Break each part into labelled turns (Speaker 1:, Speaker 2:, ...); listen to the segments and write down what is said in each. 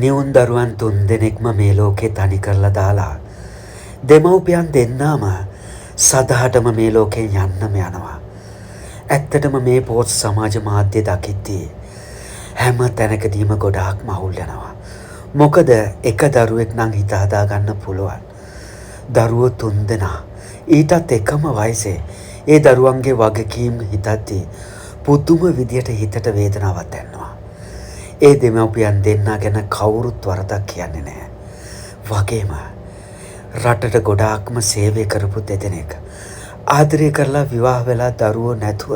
Speaker 1: නිවුන් දරුවන් තුන් දෙනෙක්ම මේ ලෝකේ තනි කරලා දාලා දෙමව්පියන් දෙන්නාම සදහටම මේ ලෝකෙන් යන්නම යනවා. ඇත්තටම මේ පොත් සමාජ මාධ්‍ය දකිද්දී හැම තැනකදීම ගොඩාක් මහුල් යනවා. මොකද එක දරුවෙක් නම් හිත හදා ගන්න පුළුවන්. දරුවෝ තුන් දෙනා ඊටත් එකම වයසේ ඒ දරුවන්ගේ වගකීම් හිතද්දී පුදුම විදියට හිතට වේදනාවක් දැනෙනවා. ඒ දෙමව්පියන් දෙන්නා ගැන කවුරුත් වරදක් කියන්නේ නැහැ. වගේම රටට ගොඩාක්ම සේවය කරපු දෙදෙනෙක් ආදරය කරලා විවාහ වෙලා දරුවෝ නැතුව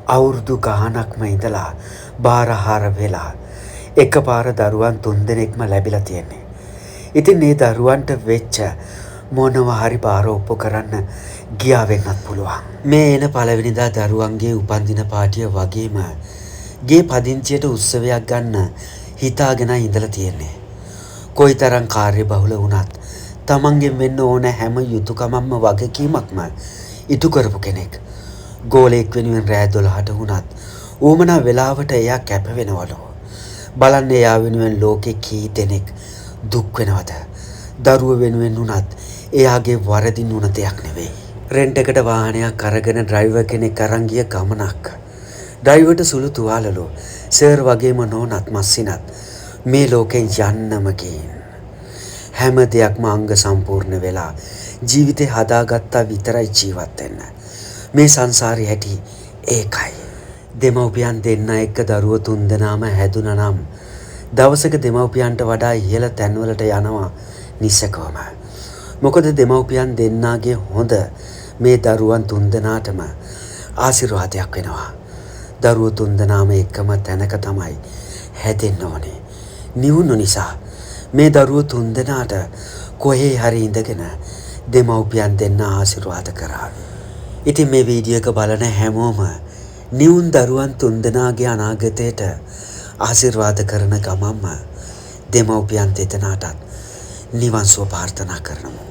Speaker 1: අවුරුදු ගාණක්ම ඉඳලා බාරහාර වෙලා එකපාර දරුවන් තුන් දෙනෙක්ම ලැබිලා තියෙන්නේ. ඉතින් මේ දරුවන්ට වෙච්ච මොනවා හරි බාර ඔප්පු කරන්න ගියා වෙන්නත් පුළුවන්. මේ එන පළවෙනිදා දරුවන්ගේ උපන්දින පාටිය වගේම ගේ පදිංචියට උත්සවයක් ගන්න හිතාගෙන ඉඳලා තියෙන්නේ. කොයිතරම් කාර්යබහුල වුණත් තමන්ගෙන් වෙන්න ඕන හැම යුතුයකමක්ම වගකීමක්ම ඉටු කරපු කෙනෙක්. ගෝලෙක් වෙනුවෙන් රෑ 12ට වුණත් ඌමනා වෙලාවට එයා කැප වෙනවලු. බලන්න එයා වෙනුවෙන් ලෝකෙ කී දෙනෙක් දුක් වෙනවද? දරුව වෙනුවෙන් වුණත් එයාගේ වරදින් වුණ දෙයක් නෙවෙයි. රෙන්ට් එකට වාහනයක් අරගෙන ඩ්‍රයිවර් කෙනෙක් අරන් ගිය ගමනක්. ඩ්‍රයිවර්ට සුළු තුවාලලු. සර් වගේම නෝනත් මස්සිනත් මේ ලෝකෙන් යන්නම ගින්. හැම දෙයක්ම අංග සම්පූර්ණ වෙලා ජීවිතේ හදාගත්තා විතරයි ජීවත් වෙන්න. මේ සංසාරේ හැටි ඒකයි. දෙමව්පියන් දෙන්න එක්ක දරුවෝ තුන් දෙනාම හැදුනා නම් දවසක දෙමව්පියන්ට වඩා ඉහළ තැන්වලට යනවා නිසකවම. මොකද දෙමව්පියන් දෙන්නාගේ හොඳ මේ දරුවන් තුන් දෙනාටම ආශිර්වාදයක් වෙනවා. දරුවෝ තුන් දෙනාම එකම තැනක තමයි හැදෙන්න ඕනේ. නිවුණු නිසා මේ දරුවෝ තුන් දෙනාට කොහේ හරි ඉඳගෙන දෙමව්පියන් දෙන්න ආශිර්වාද කරා. ඉතින් මේ වීඩියෝ එක බලන හැමෝම නිවුන් දරුවන් තුන් දෙනාගේ අනාගතයට ආශිර්වාද කරන ගමන්ම දෙමව්පියන් දෙදෙනාටත් නිවන් සුව ප්‍රාර්ථනා කරනවා.